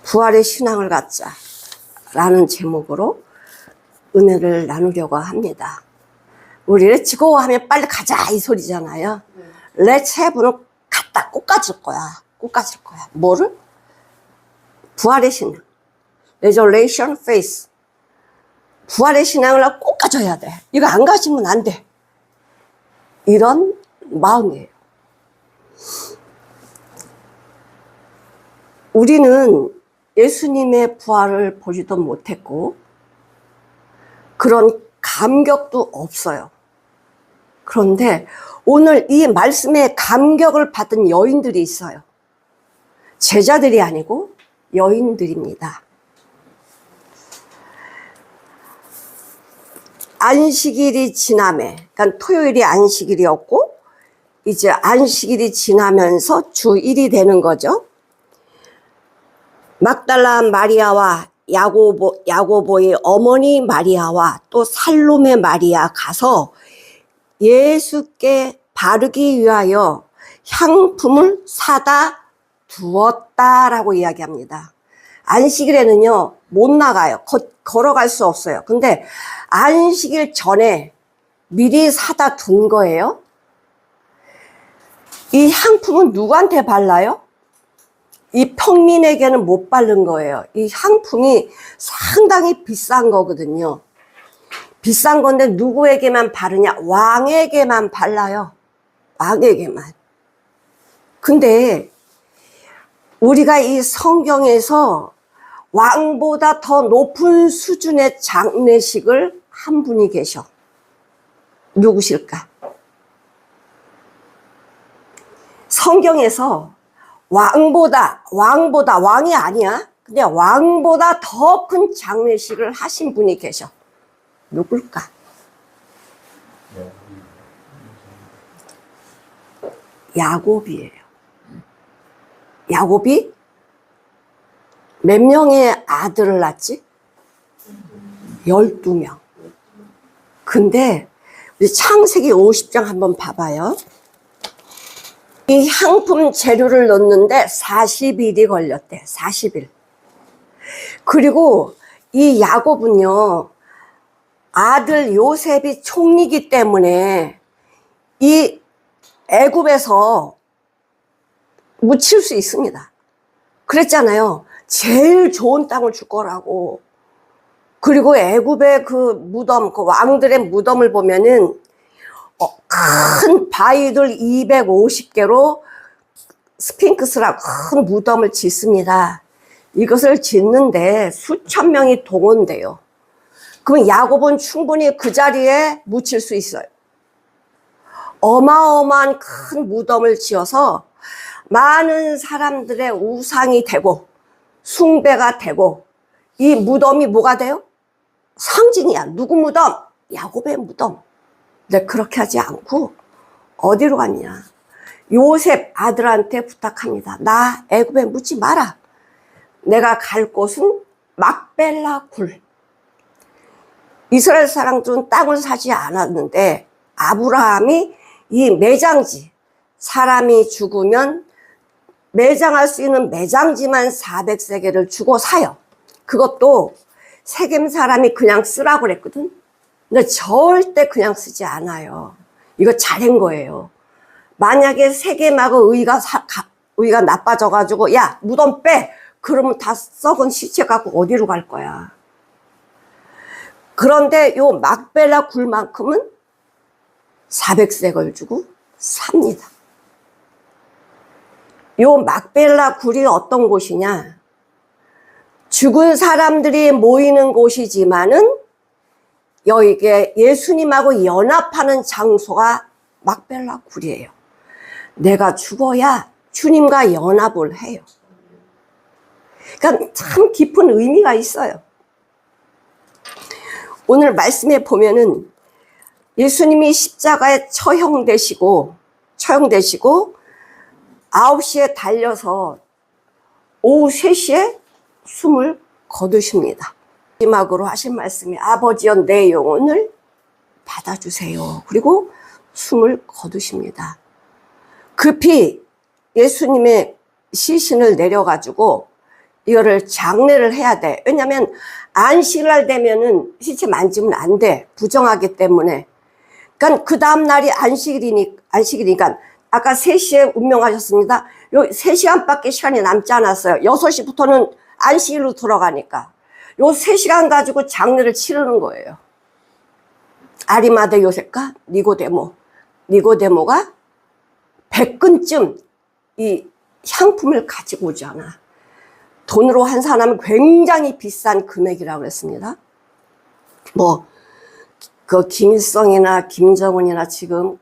부활의 신앙을 갖자 라는 제목으로 은혜를 나누려고 합니다. 우리 렛츠고 하면 빨리 가자 이 소리잖아요. Let's have는 갔다 꼭 가질 거야. 꼭 가질 거야. 뭐를? 부활의 신앙. Resurrection faith. 부활의 신앙을 꼭 가져야 돼. 이거 안 가지면 안 돼. 이런 마음이에요. 우리는 예수님의 부활을 보지도 못했고 그런 감격도 없어요. 그런데 오늘 이 말씀에 감격을 받은 여인들이 있어요. 제자들이 아니고 여인들입니다. 안식일이 지남에, 그러니까 토요일이 안식일이었고 이제 안식일이 지나면서 주 1이 되는 거죠. 막달라 마리아와 야고보의 어머니 마리아와 또 살로메 마리아 가서 예수께 바르기 위하여 향품을 사다 두었다라고 이야기합니다. 안식일에는요 못 나가요. 걸어갈 수 없어요. 근데 안식일 전에 미리 사다 둔 거예요. 이 향품은 누구한테 발라요? 이 평민에게는 못 바른 거예요. 이 향품이 상당히 비싼 거거든요. 비싼 건데 누구에게만 바르냐? 왕에게만 발라요. 왕에게만. 근데 우리가 이 성경에서 왕보다 더 높은 수준의 장례식을 한 분이 계셔. 누구실까? 성경에서 왕이 아니야. 근데 왕보다 더 큰 장례식을 하신 분이 계셔. 누굴까? 야곱이에요. 야곱이 몇 명의 아들을 낳지? 12명. 근데 우리 창세기 50장 한번 봐봐요. 이 향품 재료를 넣는데 40일이 걸렸대. 40일. 그리고 이 야곱은요, 아들 요셉이 총리이기 때문에 이 애굽에서 묻힐 수 있습니다. 그랬잖아요. 제일 좋은 땅을 줄 거라고. 그리고 애굽의 그 무덤, 그 왕들의 무덤을 보면은 큰 바위들 250개로 스핑크스라고 큰 무덤을 짓습니다. 이것을 짓는데 수천 명이 동원돼요. 그럼 야곱은 충분히 그 자리에 묻힐 수 있어요. 어마어마한 큰 무덤을 지어서 많은 사람들의 우상이 되고 숭배가 되고 이 무덤이 뭐가 돼요? 상징이야. 누구 무덤? 야곱의 무덤. 근데 그렇게 하지 않고 어디로 갔냐? 요셉 아들한테 부탁합니다. 나 애굽에 묻지 마라. 내가 갈 곳은 막벨라 굴. 이스라엘 사람들은 땅을 사지 않았는데 아브라함이 이 매장지, 사람이 죽으면 매장할 수 있는 매장지만 400세겔을 주고 사요. 그것도 세겜 사람이 그냥 쓰라고 그랬거든. 근데 절대 그냥 쓰지 않아요. 이거 잘한 거예요. 만약에 세겜하고 의가 나빠져가지고 야 무덤 빼! 그러면 다 썩은 시체 갖고 어디로 갈 거야. 그런데 요 막벨라 굴만큼은 400세겔 주고 삽니다. 요 막벨라 굴이 어떤 곳이냐? 죽은 사람들이 모이는 곳이지만은 여기에 예수님하고 연합하는 장소가 막벨라 굴이에요. 내가 죽어야 주님과 연합을 해요. 그러니까 참 깊은 의미가 있어요. 오늘 말씀에 보면은 예수님이 십자가에 처형되시고 9시에 달려서 오후 3시에 숨을 거두십니다. 마지막으로 하신 말씀이 아버지여 내 영혼을 받아주세요. 그리고 숨을 거두십니다. 급히 예수님의 시신을 내려가지고 이거를 장례를 해야 돼. 왜냐면 안식일 되면은 시체 만지면 안 돼. 부정하기 때문에. 그러니까 그 다음 날이 안식일이니까 아까 3시에 운명하셨습니다. 요 3시간밖에 시간이 남지 않았어요. 6시부터는 안식일로 들어가니까. 요 3시간 가지고 장례를 치르는 거예요. 아리마대 요셉과 니고데모가 100근쯤 이 향품을 가지고 오잖아. 돈으로 환산하면 굉장히 비싼 금액이라고 그랬습니다. 그 김일성이나 김정은이나 지금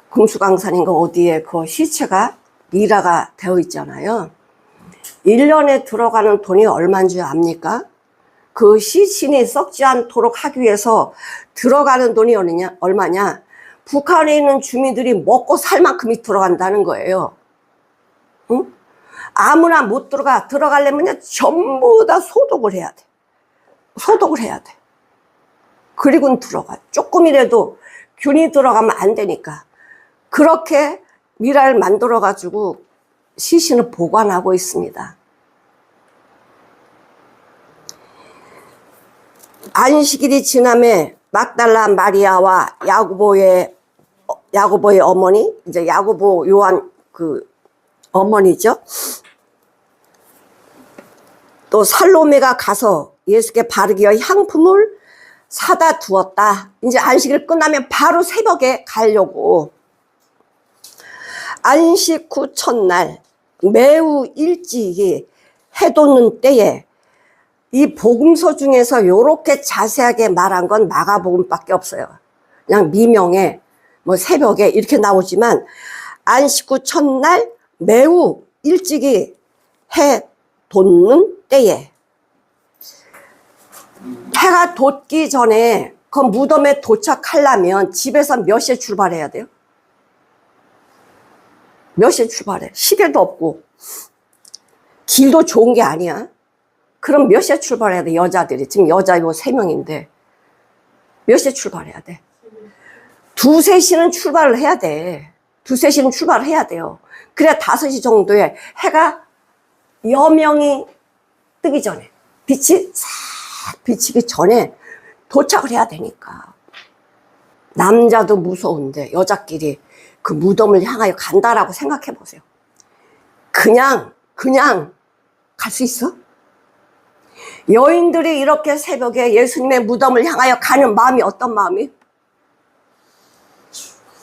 금수강산인가 어디에 그 시체가 미라가 되어 있잖아요. 1년에 들어가는 돈이 얼마인 줄 압니까? 그 시신이 썩지 않도록 하기 위해서 들어가는 돈이 얼마냐? 북한에 있는 주민들이 먹고 살 만큼이 들어간다는 거예요. 응? 아무나 못 들어가려면 전부 다 소독을 해야 돼. 소독을 해야 돼. 그리고는 들어가. 조금이라도 균이 들어가면 안 되니까. 그렇게 미라를 만들어가지고 시신을 보관하고 있습니다. 안식일이 지남에 막달라 마리아와 야고보의 어머니, 이제 야고보 요한 그 어머니죠. 또 살로메가 가서 예수께 바르게 향품을 사다 두었다. 이제 안식일 끝나면 바로 새벽에 가려고. 안식 후 첫날 매우 일찍이 해 돋는 때에 이 복음서 중에서 이렇게 자세하게 말한 건 마가복음밖에 없어요. 그냥 미명에 새벽에 이렇게 나오지만 안식 후 첫날 매우 일찍이 해 돋는 때에, 해가 돋기 전에 그 무덤에 도착하려면 집에서 몇 시에 출발해야 돼요? 몇 시에 출발해? 시계도 없고 길도 좋은 게 아니야. 그럼 몇 시에 출발해야 돼? 여자들이 지금 여자 3명인데 몇 시에 출발해야 돼? 2, 3시는 출발을 해야 돼. 2, 3시는 출발을 해야 돼요. 그래야 5시 정도에 해가 여명이 뜨기 전에, 빛이 싹 비치기 전에 도착을 해야 되니까. 남자도 무서운데 여자끼리 그 무덤을 향하여 간다라고 생각해 보세요. 그냥 갈 수 있어? 여인들이 이렇게 새벽에 예수님의 무덤을 향하여 가는 마음이 어떤 마음이?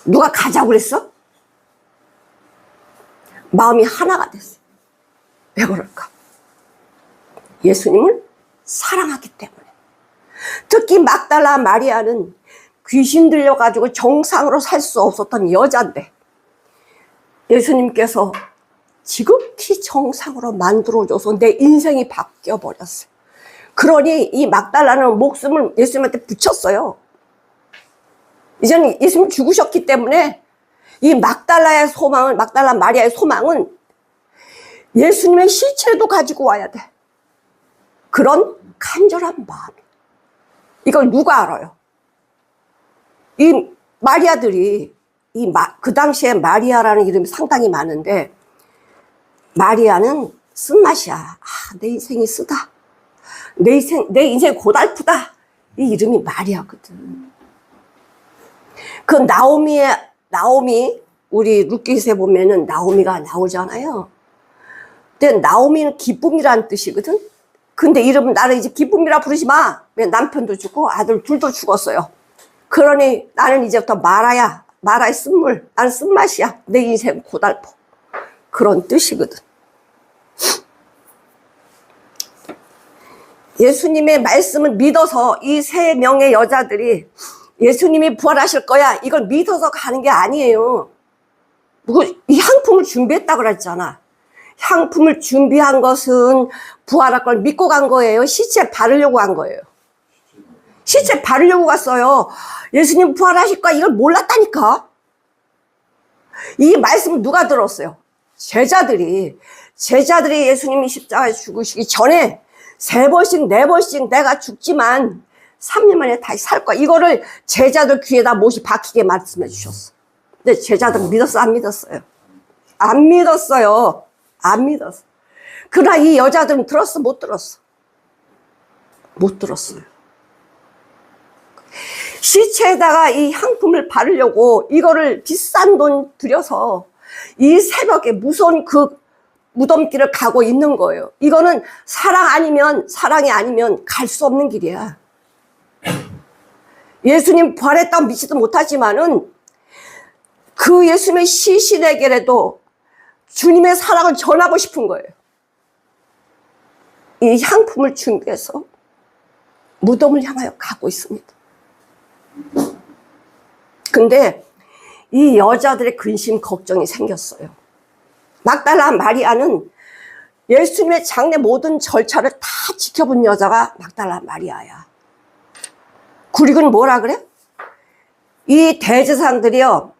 누가 가자고 그랬어? 마음이 하나가 됐어요. 왜 그럴까? 예수님을 사랑하기 때문에. 특히 막달라 마리아는 귀신 들려가지고 정상으로 살 수 없었던 여자인데 예수님께서 지극히 정상으로 만들어줘서 내 인생이 바뀌어버렸어요. 그러니 이 막달라는 목숨을 예수님한테 붙였어요. 이제는 예수님 죽으셨기 때문에 이 막달라 마리아의 소망은 예수님의 시체도 가지고 와야 돼. 그런 간절한 마음. 이걸 누가 알아요? 이 마리아들이 그 당시에 마리아라는 이름이 상당히 많은데 마리아는 쓴맛이야. 내 인생이 쓰다. 내 인생 고달프다. 이 이름이 마리아거든. 그 나오미, 우리 룻기서에 보면은 나오미가 나오잖아요. 근데 나오미는 기쁨이라는 뜻이거든. 근데 이름은 나를 이제 기쁨이라 부르지 마. 왜 남편도 죽고 아들 둘도 죽었어요. 그러니 나는 이제부터 마라의 쓴물. 나는 쓴맛이야. 내 인생 고달퍼. 그런 뜻이거든. 예수님의 말씀을 믿어서 이 3명의 여자들이 예수님이 부활하실 거야. 이걸 믿어서 가는 게 아니에요. 이 향품을 준비했다고 그랬잖아. 향품을 준비한 것은 부활할 걸 믿고 간 거예요. 시체에 바르려고 한 거예요. 시체에 바르려고 갔어요. 예수님 부활하실 거야. 이걸 몰랐다니까. 이 말씀을 누가 들었어요? 제자들이 예수님이 십자가에 죽으시기 전에 3번씩 4번씩 내가 죽지만 3일 만에 다시 살 거야. 이거를 제자들 귀에다 못이 박히게 말씀해 주셨어. 근데 제자들은 믿었어? 안 믿었어요? 안 믿었어요. 안 믿었어. 그러나 이 여자들은 들었어? 못 들었어? 못 들었어요. 시체에다가 이 향품을 바르려고 이거를 비싼 돈 들여서 이 새벽에 무서운 그 무덤길을 가고 있는 거예요. 이거는 사랑이 아니면 갈 수 없는 길이야. 예수님 부활했다고 믿지도 못하지만은 그 예수님의 시신에게라도 주님의 사랑을 전하고 싶은 거예요. 이 향품을 준비해서 무덤을 향하여 가고 있습니다. 근데 이 여자들의 근심 걱정이 생겼어요. 막달라 마리아는 예수님의 장례 모든 절차를 다 지켜본 여자가 막달라 마리아야. 그리고는 뭐라 그래? 이 대제사장들이요,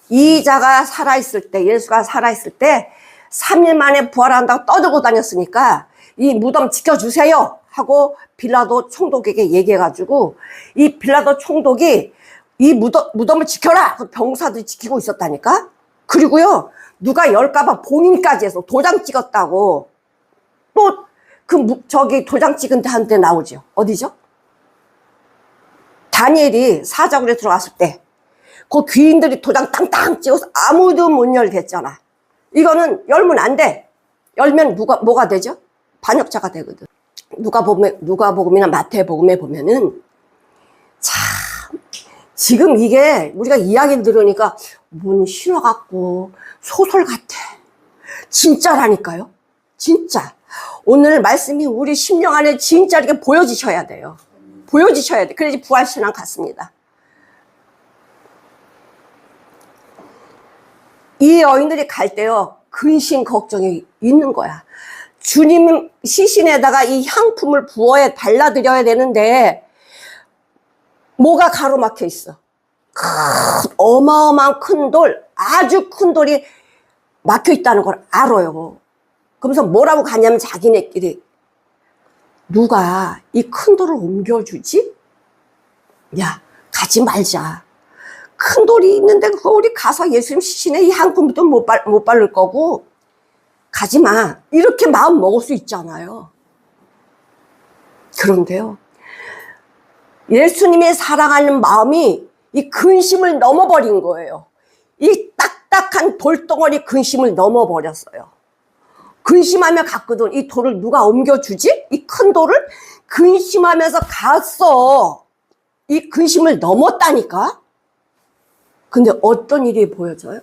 이자가 살아있을 때, 예수가 살아있을 때 3일 만에 부활한다고 떠들고 다녔으니까 이 무덤 지켜주세요 하고 빌라도 총독에게 얘기해가지고 이 빌라도 총독이 이 무덤을 지켜라! 병사들이 지키고 있었다니까? 그리고요, 누가 열까봐 본인까지 해서 도장 찍었다고. 또 저기 도장 찍은 데 한 대 나오죠. 어디죠? 다니엘이 사자굴에 들어갔을 때 그 귀인들이 도장 땅땅 찍어서 아무도 못 열게 했잖아. 이거는 열면 안 돼. 열면 뭐가 되죠? 반역자가 되거든. 누가복음이나 마태복음에 보면은 참 지금 이게 우리가 이야기를 들으니까 뭔 신화 같고 소설 같아. 진짜라니까요. 진짜. 오늘 말씀이 우리 심령 안에 진짜 이렇게 보여지셔야 돼요. 보여지셔야 돼. 그래야지 부활신앙 같습니다. 이 여인들이 갈 때요, 근심 걱정이 있는 거야. 주님 시신에다가 이 향품을 부어에 발라드려야 되는데 뭐가 가로막혀 있어. 어마어마한 큰 돌, 아주 큰 돌이 막혀 있다는 걸 알아요. 그러면서 뭐라고 가냐면 자기네끼리 누가 이 큰 돌을 옮겨주지? 야, 가지 말자. 큰 돌이 있는데 그거 우리 가서 예수님 시신에 이 향품도 못 바를 거고 가지 마. 이렇게 마음 먹을 수 있잖아요. 그런데요, 예수님의 사랑하는 마음이 이 근심을 넘어버린 거예요. 이 딱딱한 돌덩어리 근심을 넘어버렸어요. 근심하며 갔거든. 이 돌을 누가 옮겨주지? 이 큰 돌을 근심하면서 갔어. 이 근심을 넘었다니까? 근데 어떤 일이 보여져요?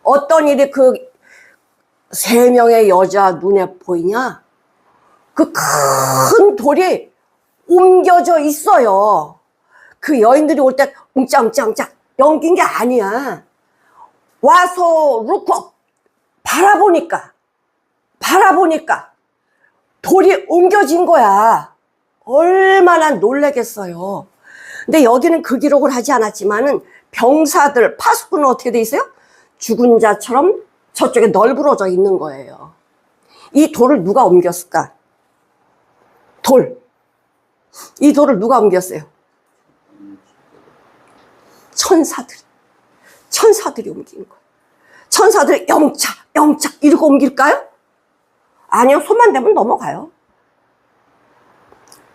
어떤 일이 그 3명의 여자 눈에 보이냐? 그 큰 돌이 옮겨져 있어요. 그 여인들이 올 때 웅짝웅짝웅짝 엉킨 게 아니야. 와서 루컥 바라보니까 돌이 옮겨진 거야. 얼마나 놀라겠어요. 근데 여기는 그 기록을 하지 않았지만은 병사들, 파수꾼은 어떻게 돼 있어요? 죽은 자처럼 저쪽에 널브러져 있는 거예요. 이 돌을 누가 옮겼을까? 이 돌을 누가 옮겼어요? 천사들이 옮긴 거예요. 천사들이 영차 이러고 옮길까요? 아니요, 손만 대면 넘어가요.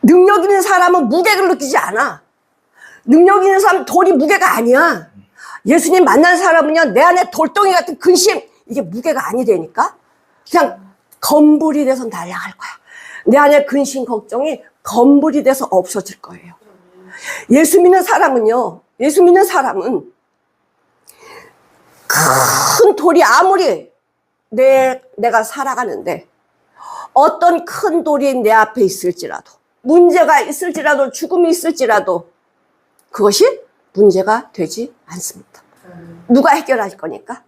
능력 있는 사람은 무게를 느끼지 않아. 능력 있는 사람은 돌이 무게가 아니야. 예수님 만난 사람은요, 내 안에 돌덩이 같은 근심, 이게 무게가 아니라니까? 그냥 건불이 돼서 날아갈 거야. 내 안에 근심 걱정이 건불이 돼서 없어질 거예요. 예수 믿는 사람은 큰 돌이 아무리 내가 살아가는데 어떤 큰 돌이 내 앞에 있을지라도, 문제가 있을지라도, 죽음이 있을지라도 그것이 문제가 되지 않습니다. 누가 해결할 거니까?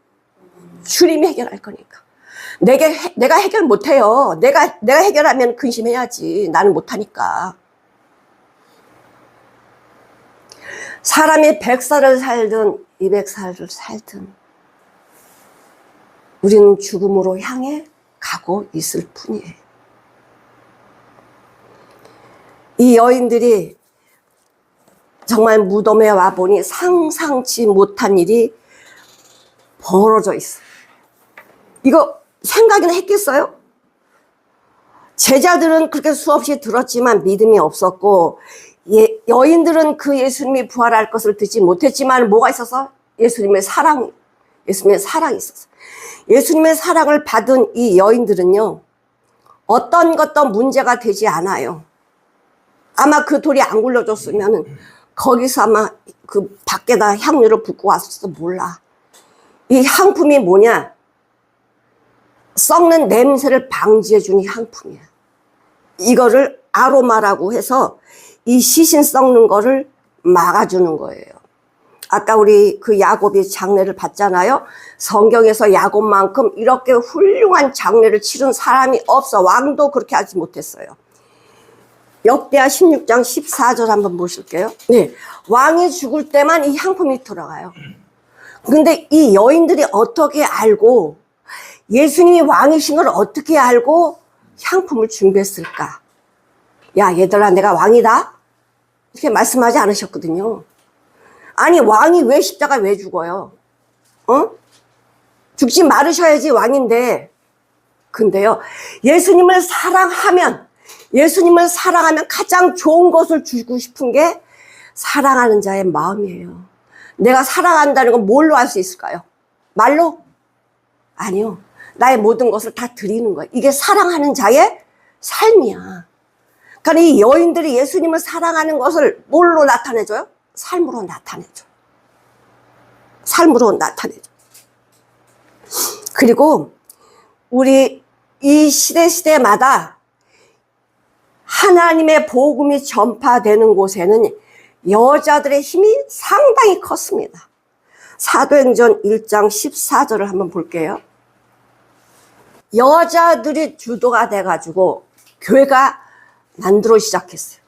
주님이 해결할 거니까. 내가 해결 못해요. 내가 해결하면 근심해야지. 나는 못하니까. 사람이 100살을 살든 200살을 살든 우리는 죽음으로 향해 가고 있을 뿐이에요. 이 여인들이 정말 무덤에 와보니 상상치 못한 일이 벌어져 있어요. 이거 생각이나 했겠어요? 제자들은 그렇게 수없이 들었지만 믿음이 없었고, 여인들은 그 예수님이 부활할 것을 듣지 못했지만 뭐가 있어서? 예수님의 사랑이 있었어. 예수님의 사랑을 받은 이 여인들은요, 어떤 것도 문제가 되지 않아요. 아마 그 돌이 안 굴러줬으면 거기서 아마 그 밖에다 향유를 붓고 왔을지도 몰라. 이 향품이 뭐냐? 썩는 냄새를 방지해주는 향품이야. 이거를 아로마라고 해서 이 시신 썩는 거를 막아주는 거예요. 아까 우리 그 야곱이 장례를 받잖아요. 성경에서 야곱만큼 이렇게 훌륭한 장례를 치른 사람이 없어. 왕도 그렇게 하지 못했어요. 역대하 16장 14절 한번 보실게요. 네, 왕이 죽을 때만 이 향품이 들어가요. 근데 이 여인들이 어떻게 알고, 예수님이 왕이신 걸 어떻게 알고 향품을 준비했을까? 야, 얘들아, 내가 왕이다? 이렇게 말씀하지 않으셨거든요. 아니, 왕이 왜 십자가 왜 죽어요? 죽지 말으셔야지 왕인데. 근데요, 예수님을 사랑하면 가장 좋은 것을 주고 싶은 게 사랑하는 자의 마음이에요. 내가 사랑한다는 건 뭘로 알 수 있을까요? 말로? 아니요. 나의 모든 것을 다 드리는 거예요. 이게 사랑하는 자의 삶이야. 그러니까 이 여인들이 예수님을 사랑하는 것을 뭘로 나타내줘요? 삶으로 나타내줘. 삶으로 나타내줘. 그리고 우리 이 시대마다 하나님의 복음이 전파되는 곳에는 여자들의 힘이 상당히 컸습니다. 사도행전 1장 14절을 한번 볼게요. 여자들이 주도가 돼가지고 교회가 만들어 시작했어요.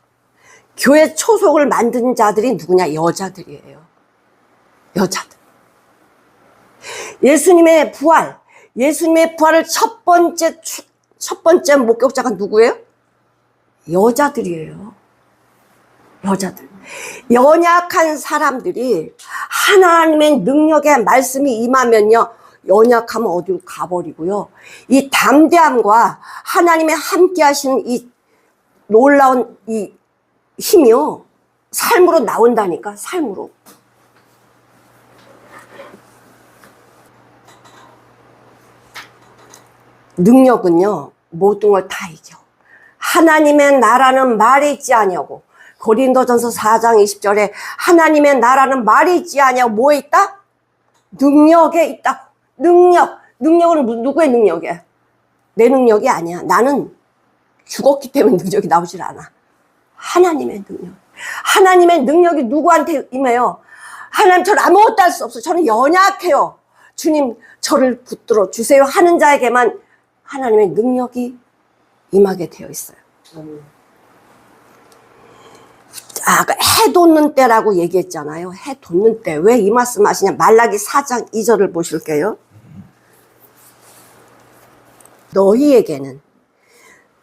교회 초속을 만든 자들이 누구냐? 여자들이에요. 여자들. 예수님의 부활을 첫 번째 목격자가 누구예요? 여자들이에요. 여자들. 연약한 사람들이 하나님의 능력의 말씀이 임하면요, 연약하면 어디로 가버리고요. 이 담대함과 하나님의 함께 하시는 이 놀라운 이 힘이요, 삶으로 나온다니까, 삶으로. 능력은요, 모든 걸 다 이겨. 하나님의 나라는 말이 있지 아니하고, 고린도전서 4장 20절에 하나님의 나라는 말이 있지 아니하고 뭐에 있다? 능력에 있다. 능력은 누구의 능력이야? 내 능력이 아니야. 나는 죽었기 때문에 능력이 나오질 않아. 하나님의 능력. 하나님의 능력이 누구한테 임해요? 하나님, 저는 아무것도 할 수 없어요. 저는 연약해요. 주님, 저를 붙들어 주세요 하는 자에게만 하나님의 능력이 임하게 되어 있어요. 해 돋는 때라고 얘기했잖아요. 해 돋는 때. 왜 이 말씀 하시냐? 말라기 4장 2절을 보실게요. 너희에게는,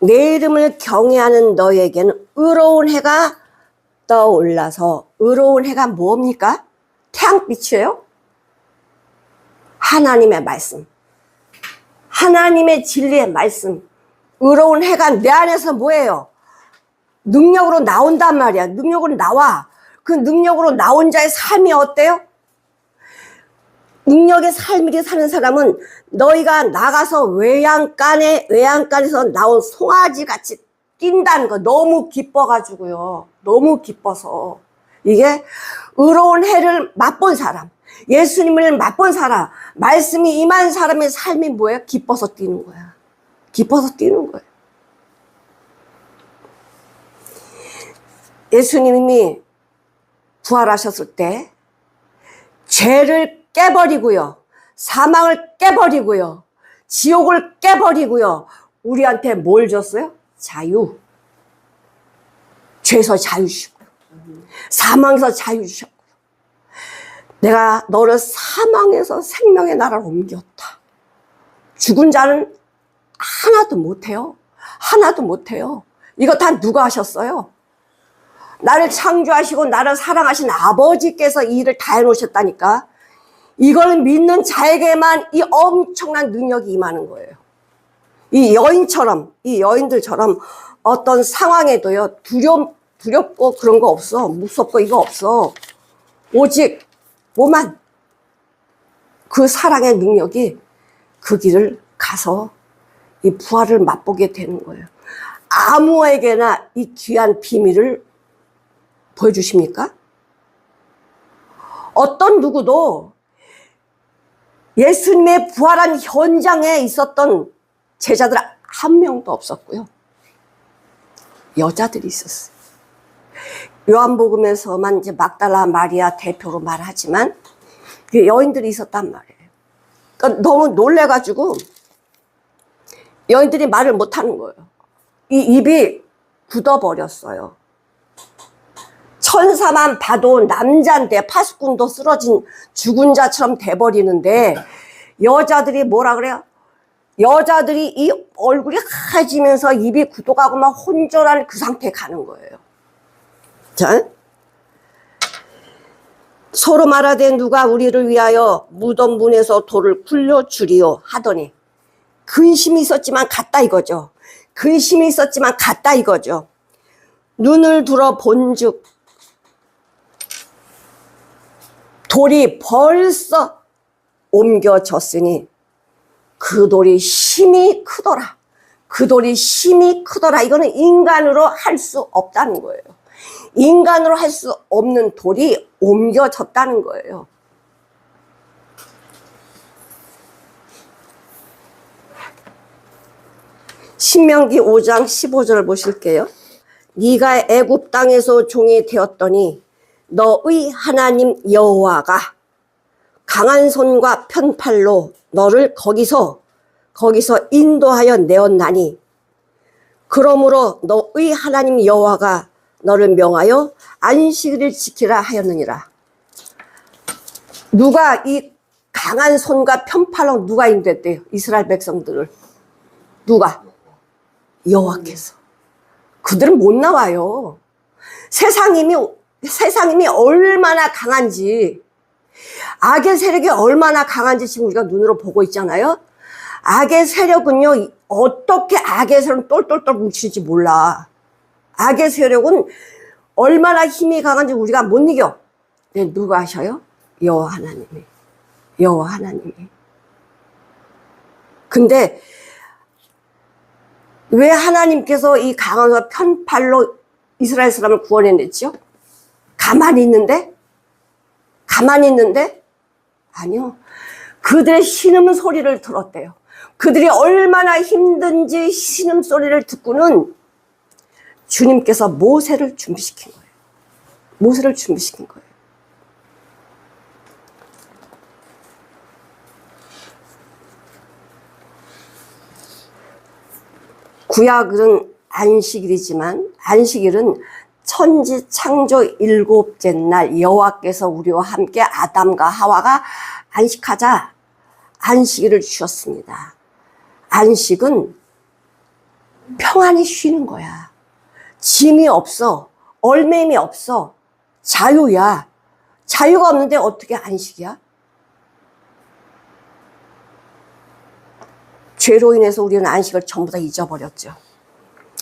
내 이름을 경외하는 너희에게는 의로운 해가 떠올라서, 의로운 해가 뭡니까? 태양빛이에요? 하나님의 말씀. 하나님의 진리의 말씀. 의로운 해가 내 안에서 뭐예요? 능력으로 나온단 말이야. 능력으로 나와. 그 능력으로 나온 자의 삶이 어때요? 능력의 삶을 사는 사람은 너희가 나가서 외양간에서 나온 송아지 같이 뛴다는 거 너무 기뻐가지고요. 너무 기뻐서. 이게 의로운 해를 맛본 사람, 예수님을 맛본 사람, 말씀이 임한 사람의 삶이 뭐예요? 기뻐서 뛰는 거야. 기뻐서 뛰는 거예요. 예수님이 부활하셨을 때 죄를 깨버리고요, 사망을 깨버리고요, 지옥을 깨버리고요, 우리한테 뭘 줬어요? 자유. 죄에서 자유 주셨고요, 사망에서 자유 주셨고요. 내가 너를 사망에서 생명의 나라로 옮겼다. 죽은 자는 하나도 못해요. 하나도 못해요. 이거 다 누가 하셨어요? 나를 창조하시고 나를 사랑하신 아버지께서 이 일을 다 해놓으셨다니까. 이걸 믿는 자에게만 이 엄청난 능력이 임하는 거예요. 이 여인들처럼 어떤 상황에도요, 두렵고 그런 거 없어. 무섭고 이거 없어. 오직 뭐만 그 사랑의 능력이 그 길을 가서 이 부활을 맛보게 되는 거예요. 아무에게나 이 귀한 비밀을 보여주십니까? 어떤 누구도 예수님의 부활한 현장에 있었던 제자들 한 명도 없었고요. 여자들이 있었어요. 요한복음에서만 이제 막달라 마리아 대표로 말하지만 여인들이 있었단 말이에요. 그러니까 너무 놀래가지고 여인들이 말을 못하는 거예요. 이 입이 굳어버렸어요. 천사만 봐도 남자인데 파수꾼도 쓰러진 죽은 자처럼 돼버리는데 여자들이 뭐라 그래요? 여자들이 이 얼굴이 하얘지면서 입이 굳어가고 막 혼절한 그 상태에 가는 거예요. 자, 서로 말하되 누가 우리를 위하여 무덤 문에서 돌을 굴려주리요 하더니 근심이 있었지만 갔다 이거죠. 근심이 있었지만 갔다 이거죠. 눈을 들어 본즉 돌이 벌써 옮겨졌으니 그 돌이 힘이 크더라. 그 돌이 힘이 크더라. 이거는 인간으로 할 수 없다는 거예요. 인간으로 할 수 없는 돌이 옮겨졌다는 거예요. 신명기 5장 15절을 보실게요. 네가 애굽 땅에서 종이 되었더니 너의 하나님 여호와가 강한 손과 편팔로 너를 거기서 인도하여 내었나니 그러므로 너의 하나님 여호와가 너를 명하여 안식일을 지키라 하였느니라. 누가 이 강한 손과 편팔로 누가 인도했대요? 이스라엘 백성들을. 누가? 여호와께서. 그들은 못 나와요. 세상임이 얼마나 강한지, 악의 세력이 얼마나 강한지 지금 우리가 눈으로 보고 있잖아요. 악의 세력은요, 어떻게 악의 세력은 똘똘똘 뭉칠지 몰라. 악의 세력은 얼마나 힘이 강한지 우리가 못 이겨. 근데 누가 하셔요? 여호와 하나님이. 여호와 하나님이. 근데 왜 하나님께서 이 강한 편팔로 이스라엘 사람을 구원해냈죠? 가만히 있는데? 아니요. 그들의 신음 소리를 들었대요. 그들이 얼마나 힘든지 신음 소리를 듣고는 주님께서 모세를 준비시킨 거예요. 모세를 준비시킨 거예요. 구약은 안식일이지만 안식일은 천지 창조 일곱째 날 여호와께서 우리와 함께 아담과 하와가 안식하자 안식일을 주셨습니다. 안식은 평안히 쉬는 거야. 짐이 없어. 얼매임이 없어. 자유야. 자유가 없는데 어떻게 안식이야? 죄로 인해서 우리는 안식을 전부 다 잊어버렸죠.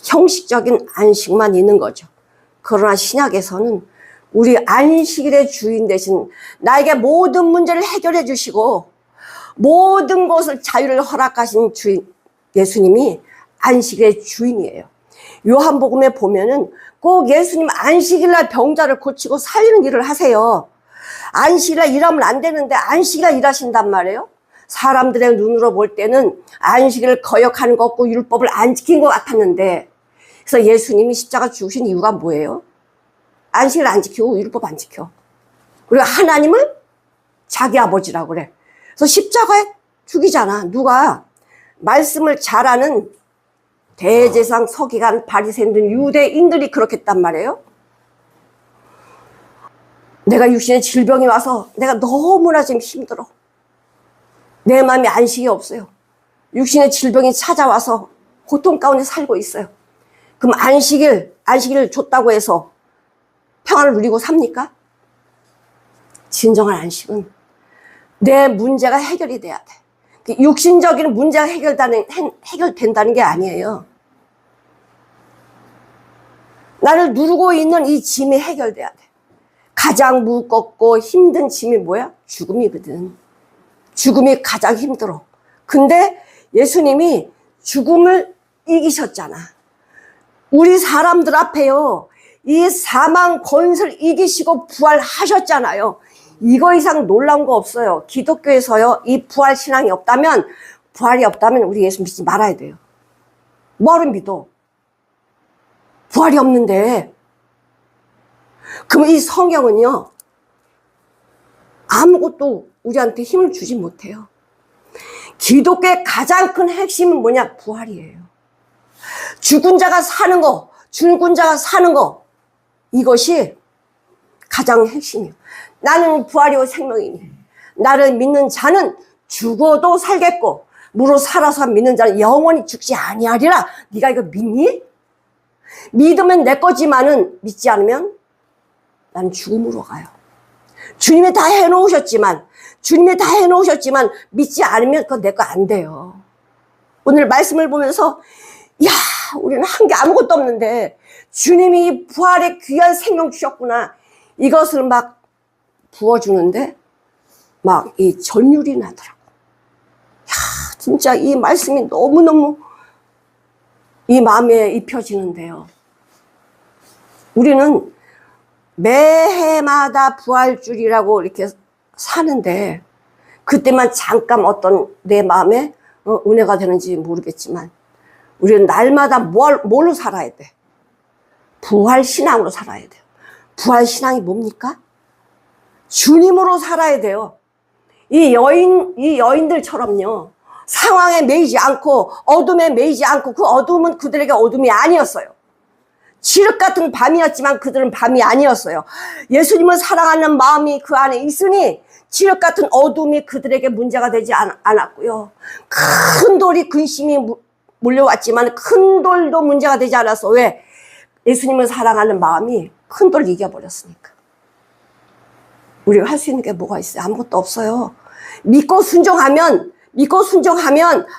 형식적인 안식만 있는 거죠. 그러나 신약에서는 우리 안식일의 주인 대신 나에게 모든 문제를 해결해 주시고 모든 것을 자유를 허락하신 주인 예수님이 안식일의 주인이에요. 요한복음에 보면은 꼭 예수님 안식일날 병자를 고치고 살리는 일을 하세요. 안식일날 일하면 안 되는데 안식일날 일하신단 말이에요. 사람들의 눈으로 볼 때는 안식일을 거역하는 것 같고 율법을 안 지킨 것 같았는데, 그래서 예수님이 십자가 죽으신 이유가 뭐예요? 안식일 안 지키고 율법 안 지켜. 그리고 하나님을 자기 아버지라고 그래. 그래서 십자가에 죽이잖아. 누가? 말씀을 잘하는 대제사장 서기관 바리새인들 유대인들이 그렇게 했단 말이에요. 내가 육신의 질병이 와서 내가 너무나 지금 힘들어. 내 마음에 안식이 없어요. 육신의 질병이 찾아와서 고통 가운데 살고 있어요. 그럼 안식일을 줬다고 해서 평안을 누리고 삽니까? 진정한 안식은 내 문제가 해결이 돼야 돼. 육신적인 문제가 해결된다는 게 아니에요. 나를 누르고 있는 이 짐이 해결돼야 돼. 가장 무겁고 힘든 짐이 뭐야? 죽음이거든. 죽음이 가장 힘들어. 근데 예수님이 죽음을 이기셨잖아. 우리 사람들 앞에요, 이 사망 권세를 이기시고 부활하셨잖아요. 이거 이상 놀라운 거 없어요. 기독교에서요, 이 부활 신앙이 없다면, 부활이 없다면 우리 예수 믿지 말아야 돼요. 뭐를 믿어? 부활이 없는데. 그럼 이 성경은요, 아무것도 우리한테 힘을 주지 못해요. 기독교의 가장 큰 핵심은 뭐냐? 부활이에요. 죽은 자가 사는 거, 죽은 자가 사는 거, 이것이 가장 핵심이에요. 나는 부활이요 생명이니 나를 믿는 자는 죽어도 살겠고 무릇 살아서 믿는 자는 영원히 죽지 아니하리라. 네가 이거 믿니? 믿으면 내 거지만은 믿지 않으면 나는 죽음으로 가요. 주님이 다 해놓으셨지만 믿지 않으면 그건 내 거 안 돼요. 오늘 말씀을 보면서 야, 우리는 한 게 아무것도 없는데 주님이 부활의 귀한 생명 주셨구나, 이것을 막 부어주는데 막 이 전율이 나더라고. 야, 진짜 이 말씀이 너무너무 이 마음에 입혀지는데요. 우리는 매해마다 부활주일이라고 이렇게 사는데 그때만 잠깐 어떤 내 마음에 은혜가 되는지 모르겠지만 우리는 날마다 뭘로 살아야 돼? 부활신앙으로 살아야 돼요. 부활신앙이 뭡니까? 주님으로 살아야 돼요. 이 여인들처럼요, 상황에 매이지 않고 어둠에 매이지 않고, 그 어둠은 그들에게 어둠이 아니었어요. 칠흑 같은 밤이었지만 그들은 밤이 아니었어요. 예수님을 사랑하는 마음이 그 안에 있으니 칠흑 같은 어둠이 그들에게 문제가 되지 않았고요. 큰 돌이 근심이 몰려왔지만 큰 돌도 문제가 되지 않았어. 왜? 예수님을 사랑하는 마음이 큰 돌을 이겨버렸으니까. 우리가 할 수 있는 게 뭐가 있어요? 아무것도 없어요. 믿고 순종하면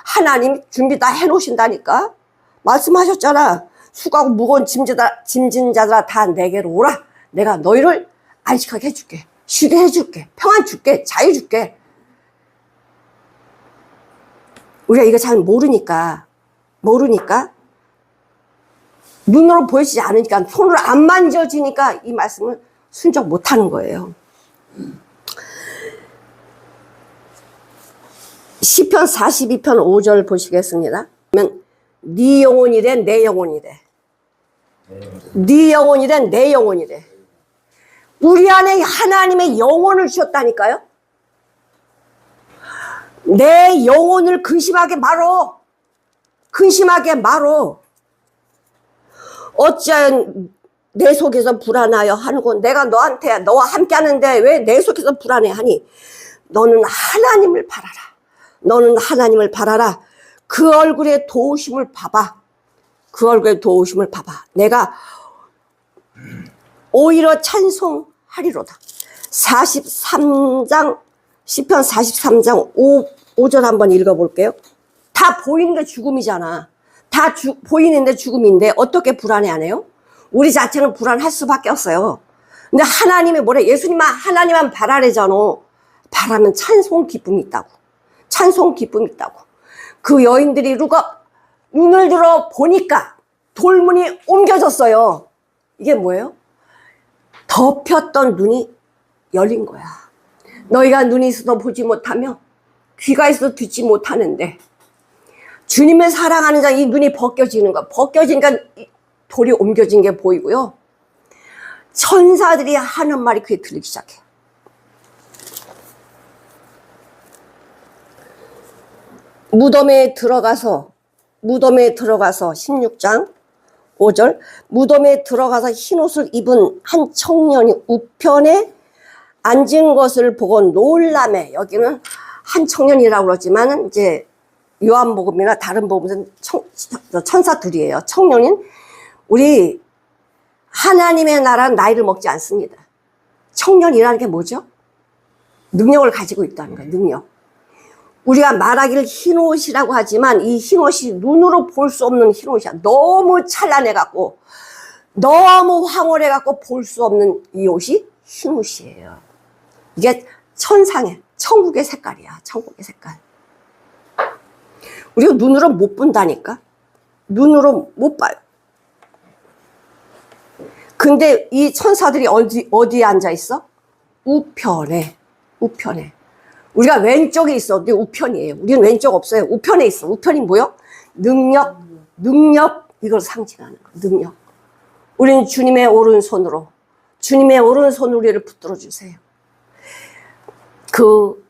하나님이 준비 다 해놓으신다니까. 말씀하셨잖아. 수고하고 무거운 짐진 자들아 다 내게로 오라. 내가 너희를 안식하게 해줄게. 쉬게 해줄게. 평안 줄게. 자유 줄게. 우리가 이거 잘 모르니까 눈으로 보이지 않으니까, 손으로 안 만져지니까 이 말씀을 순종 못하는 거예요. 시편 42편 5절 보시겠습니다. 그러면 네 영혼이래 내 영혼이래. 네 영혼이래 내 영혼이래. 우리 안에 하나님의 영혼을 주셨다니까요. 내 영혼을 근심하게 말어. 어찌하여 내 속에서 불안하여 하는고, 내가 너와 함께 하는데 왜 내 속에서 불안해하니? 너는 하나님을 바라라. 그 얼굴에 도우심을 봐봐. 내가 오히려 찬송하리로다. 43장, 시편 43장 5절 한번 읽어볼게요. 다 보이는 게 죽음이잖아. 다 보이는데 죽음인데 어떻게 불안해 안 해요? 우리 자체는 불안할 수밖에 없어요. 근데 하나님이 뭐래? 예수님만 하나님만 바라래잖아. 바라면 찬송 기쁨이 있다고. 그 여인들이 눈을 들어 보니까 돌문이 옮겨졌어요. 이게 뭐예요? 덮였던 눈이 열린 거야. 너희가 눈이 있어도 보지 못하며 귀가 있어도 듣지 못하는데 주님을 사랑하는 자, 이 눈이 벗겨지는 거. 벗겨지니까 돌이 옮겨진 게 보이고요. 천사들이 하는 말이 귀에 들리기 시작해요. 무덤에 들어가서 16장 5절, 무덤에 들어가서 흰옷을 입은 한 청년이 우편에 앉은 것을 보고 놀라매. 여기는 한 청년이라고 그러지만 이제 요한복음이나 다른 복음은 천사 둘이에요. 청년인, 우리 하나님의 나라는 나이를 먹지 않습니다. 청년이라는 게 뭐죠? 능력을 가지고 있다는 거예요. 능력. 우리가 말하기를 흰옷이라고 하지만 이 흰옷이 눈으로 볼 수 없는 흰옷이야. 너무 찬란해갖고 너무 황홀해갖고 볼 수 없는 이 옷이 흰옷이에요. 이게 천상의 천국의 색깔이야. 천국의 색깔. 우리가 눈으로 못 본다니까. 눈으로 못 봐요. 근데 이 천사들이 어디에 앉아 있어? 우편에. 우편에. 우리가 왼쪽에 있어. 우리 우편이에요. 우리는 왼쪽 없어요. 우편에 있어. 우편이 뭐요? 능력, 이걸 상징하는 거. 능력. 우리는 주님의 오른손으로, 주님의 오른손 우리를 붙들어 주세요. 그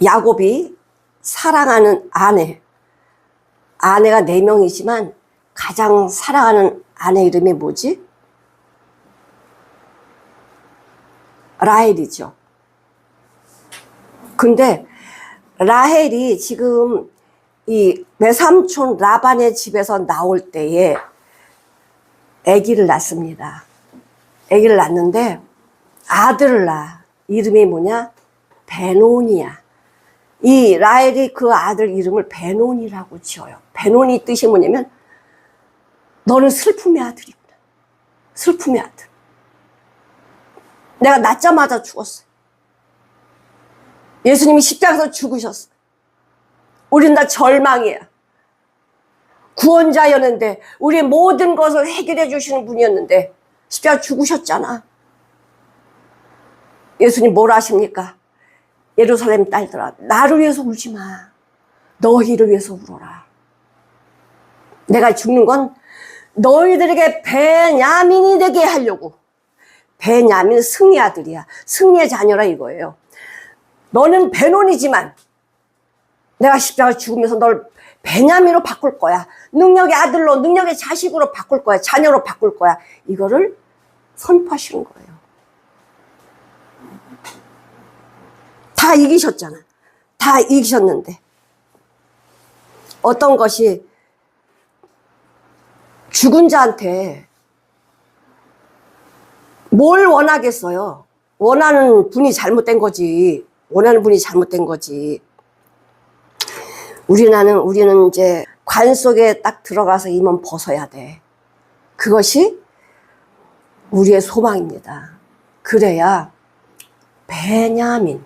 야곱이 사랑하는 아내가 4명이지만 가장 사랑하는 아내 이름이 뭐지? 라헬이죠. 근데 라헬이 지금 이 외삼촌 라반의 집에서 나올 때에 아기를 낳습니다. 아기를 낳는데 아들을 낳아. 이름이 뭐냐? 베논이야. 이 라헬이 그 아들 이름을 베논이라고 지어요. 베논이 뜻이 뭐냐면 너는 슬픔의 아들이구나. 슬픔의 아들. 내가 낳자마자 죽었어. 예수님이 십자가에서 죽으셨어. 우린 다 절망이야. 구원자였는데 우리의 모든 것을 해결해 주시는 분이었는데 십자가 죽으셨잖아. 예수님 뭘 하십니까? 예루살렘 딸들아, 나를 위해서 울지 마. 너희를 위해서 울어라. 내가 죽는 건 너희들에게 베냐민이 되게 하려고. 베냐민은 승리의 아들이야. 승리의 자녀라 이거예요. 너는 베논이지만 내가 십자가 죽으면서 널 베냐민으로 바꿀 거야. 능력의 아들로, 능력의 자식으로 바꿀 거야. 자녀로 바꿀 거야. 이거를 선포하시는 거예요. 다 이기셨잖아. 다 이기셨는데 어떤 것이 죽은 자한테 뭘 원하겠어요? 원하는 분이 잘못된 거지. 원하는 분이 잘못된 거지. 우리는 이제 관 속에 딱 들어가서 이 몸 벗어야 돼. 그것이 우리의 소망입니다. 그래야 베냐민,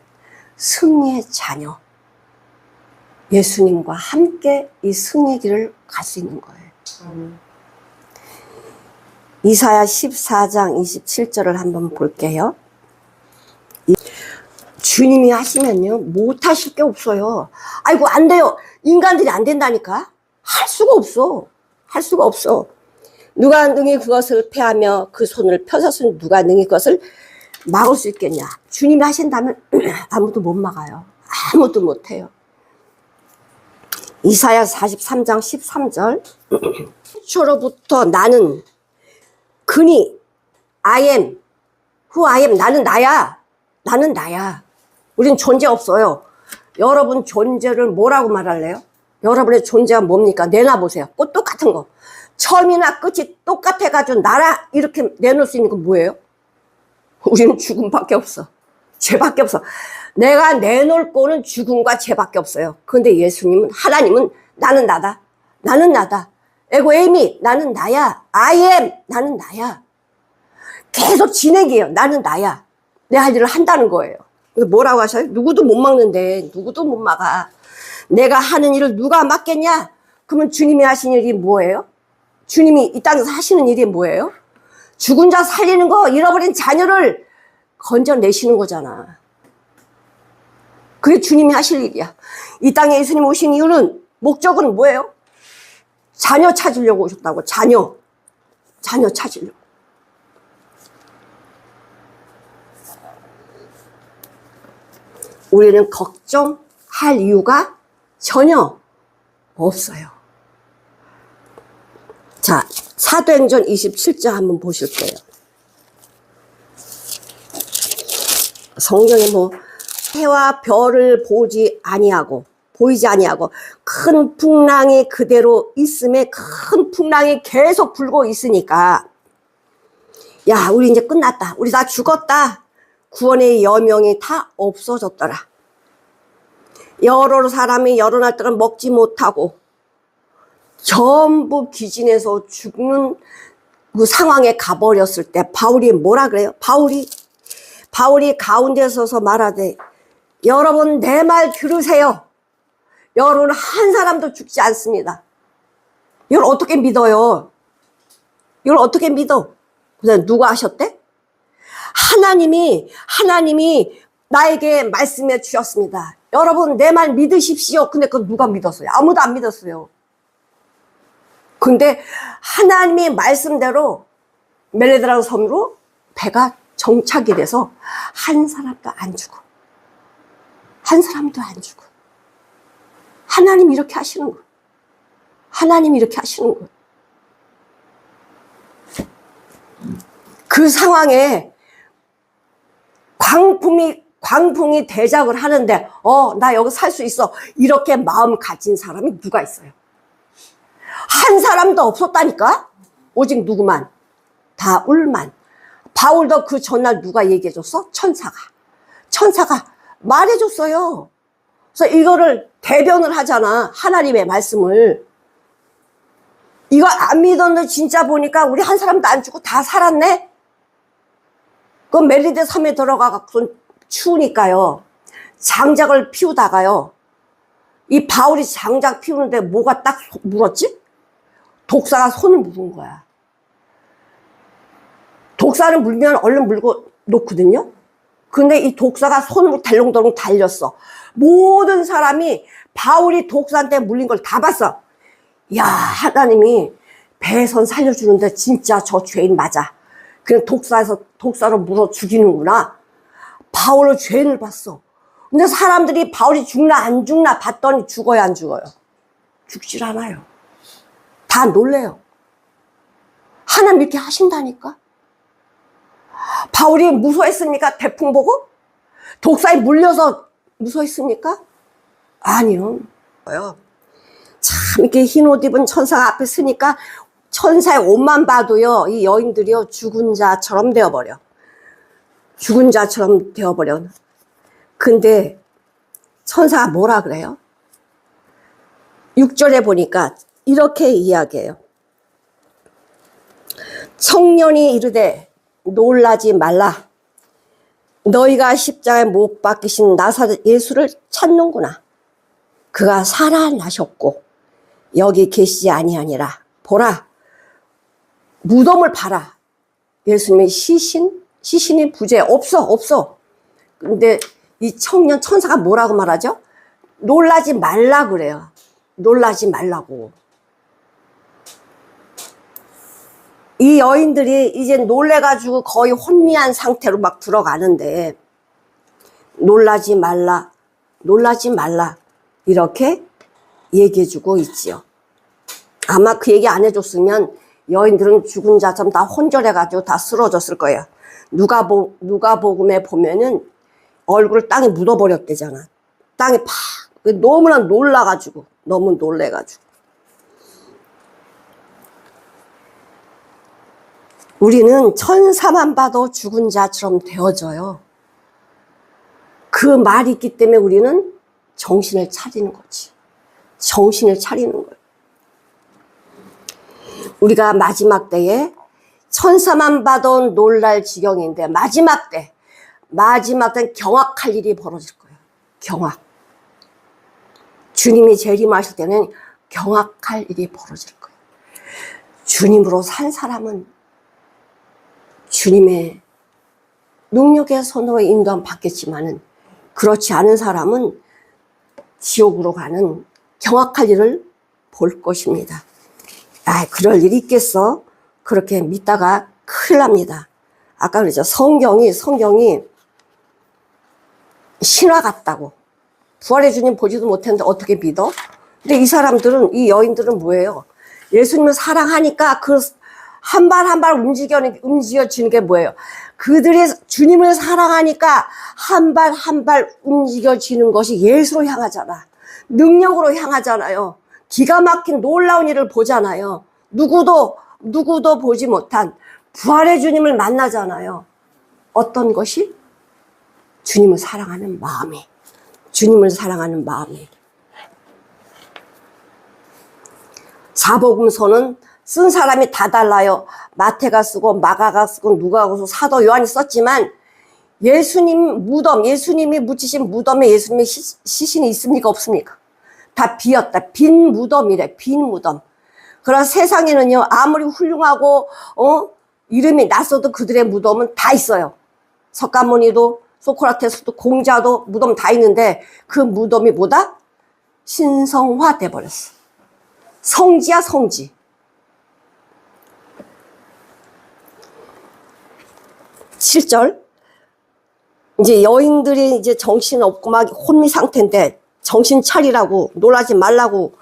승리의 자녀, 예수님과 함께 이 승리의 길을 갈 수 있는 거예요. 이사야 14장 27절을 한번 볼게요. 주님이 하시면요 못 하실 게 없어요. 아이고 안 돼요. 인간들이 안 된다니까. 할 수가 없어. 할 수가 없어. 누가 능히 그것을 패하며 그 손을 펴서는 누가 능히 그것을 막을 수 있겠냐. 주님이 하신다면 아무도 못 막아요. 아무도 못해요. 이사야 43장 13절 초로부터 나는 그니 I am who I am. 나는 나야. 나는 나야. 우린 존재 없어요. 여러분 존재를 뭐라고 말할래요? 여러분의 존재가 뭡니까? 내놔보세요. 꽃 똑같은 거. 처음이나 끝이 똑같아가지고 나라 이렇게 내놓을 수 있는 건 뭐예요? 우리는 죽음밖에 없어. 죄밖에 없어. 내가 내놓을 거는 죽음과 죄밖에 없어요. 근데 예수님은, 하나님은 나는 나다. 나는 나다. 에고 에이미, 나는 나야. I am, 나는 나야. 계속 진행이에요. 나는 나야. 내 할 일을 한다는 거예요. 뭐라고 하셔요? 누구도 못 막는데, 누구도 못 막아. 내가 하는 일을 누가 막겠냐? 그러면 주님이 하신 일이 뭐예요? 주님이 이 땅에서 하시는 일이 뭐예요? 죽은 자 살리는 거, 잃어버린 자녀를 건져내시는 거잖아. 그게 주님이 하실 일이야. 이 땅에 예수님 오신 이유는, 목적은 뭐예요? 자녀 찾으려고 오셨다고. 자녀 찾으려고. 우리는 걱정할 이유가 전혀 없어요. 자, 사도행전 27장 한번 보실게요. 성경에 뭐 해와 별을 보이지 아니하고 큰 풍랑이 그대로 있음에 큰 풍랑이 계속 불고 있으니까 야, 우리 이제 끝났다. 우리 다 죽었다. 구원의 여명이 다 없어졌더라. 여러 사람이 여러 날 동안 먹지 못하고 전부 기진해서 죽는 그 상황에 가버렸을 때 바울이 뭐라 그래요? 바울이 가운데 서서 말하되 여러분 내 말 들으세요. 여러분 한 사람도 죽지 않습니다. 이걸 어떻게 믿어요? 이걸 어떻게 믿어? 그냥 누가 하셨대? 하나님이 나에게 말씀해 주셨습니다. 여러분 내 말 믿으십시오. 근데 그걸 누가 믿었어요? 아무도 안 믿었어요. 근데 하나님의 말씀대로 멜레드라는 섬으로 배가 정착이 돼서 한 사람도 안 죽어. 한 사람도 안 죽어. 하나님이 이렇게 하시는 거예요. 하나님이 이렇게 하시는 거예요. 그 상황에 광풍이 대작을 하는데 나 여기 살 수 있어. 이렇게 마음 가진 사람이 누가 있어요? 한 사람도 없었다니까? 오직 누구만? 바울만. 바울도 그 전날 누가 얘기해줬어? 천사가 말해줬어요. 그래서 이거를 대변을 하잖아. 하나님의 말씀을. 이거 안 믿었는데 진짜 보니까 우리 한 사람도 안 죽고 다 살았네? 그 멜리데 섬에 들어가서 추우니까요. 장작을 피우다가요. 이 바울이 장작 피우는데 뭐가 딱 물었지? 독사가 손을 물은 거야. 독사를 물면 얼른 물고 놓거든요. 근데 이 독사가 손으로 달롱달롱 달렸어. 모든 사람이 바울이 독사한테 물린 걸 다 봤어. 야, 하나님이 배선 살려주는데 진짜 저 죄인 맞아. 그냥 독사로 물어 죽이는구나. 바울의 죄인을 봤어. 근데 사람들이 바울이 죽나 안 죽나 봤더니 죽어요, 안 죽어요? 죽질 않아요. 다 놀래요. 하나님 이렇게 하신다니까. 바울이 무서워했습니까? 태풍 보고? 독사에 물려서 무서워했습니까? 아니요. 참 이렇게 흰 옷 입은 천사가 앞에 서니까 천사의 옷만 봐도요, 이 여인들이요, 죽은 자처럼 되어버려. 죽은 자처럼 되어버려. 근데 천사가 뭐라 그래요? 6절에 보니까 이렇게 이야기해요. 청년이 이르되 놀라지 말라. 너희가 십자가에 못 박히신 나사렛 예수를 찾는구나. 그가 살아나셨고 여기 계시지 아니하니라. 보라, 무덤을 봐라. 예수님의 시신이 부재 없어. 근데 이 청년 천사가 뭐라고 말하죠? 놀라지 말라 그래요. 놀라지 말라고. 이 여인들이 이제 놀래가지고 거의 혼미한 상태로 막 들어가는데 놀라지 말라 이렇게 얘기해주고 있지요. 아마 그 얘기 안 해줬으면 여인들은 죽은 자처럼 다 혼절해가지고 다 쓰러졌을 거예요. 누가복음에 보면은 얼굴을 땅에 묻어버렸대잖아. 땅에 팍. 너무나 놀라가지고, 너무 놀래가지고. 우리는 천사만 봐도 죽은 자처럼 되어져요. 그 말이 있기 때문에 우리는 정신을 차리는 거지. 정신을 차리는 거예요. 우리가 마지막 때에 천사만 봐도 놀랄 지경인데 마지막 때는 경악할 일이 벌어질 거예요. 경악. 주님이 재림하실 때는 경악할 일이 벌어질 거예요. 주님으로 산 사람은 주님의 능력의 손으로 인도함 받겠지만은 그렇지 않은 사람은 지옥으로 가는 경악할 일을 볼 것입니다. 그럴 일이 있겠어? 그렇게 믿다가 큰일 납니다. 아까 그랬죠. 성경이 신화 같다고. 부활의 주님 보지도 못했는데 어떻게 믿어? 근데 이 여인들은 뭐예요? 예수님을 사랑하니까 그 한 발 한 발 움직여지는 게 뭐예요? 그들이 주님을 사랑하니까 한 발 한 발 움직여지는 것이 예수로 향하잖아. 능력으로 향하잖아요. 기가 막힌 놀라운 일을 보잖아요. 누구도 보지 못한 부활의 주님을 만나잖아요. 어떤 것이? 주님을 사랑하는 마음이, 주님을 사랑하는 마음이. 사복음서는 쓴 사람이 다 달라요. 마태가 쓰고 마가가 쓰고 누가가 쓰고 사도 요한이 썼지만 예수님 무덤, 예수님이 묻히신 무덤에 예수님의 시신이 있습니까? 없습니까? 다 비었다. 빈 무덤이래. 빈 무덤. 그러나 세상에는요, 아무리 훌륭하고 이름이 낯서도 그들의 무덤은 다 있어요. 석가모니도 소크라테스도 공자도 무덤 다 있는데 그 무덤이 뭐다? 신성화돼 버렸어. 성지야 성지. 7절. 이제 여인들이 이제 정신 없고 막 혼미 상태인데 정신 차리라고, 놀라지 말라고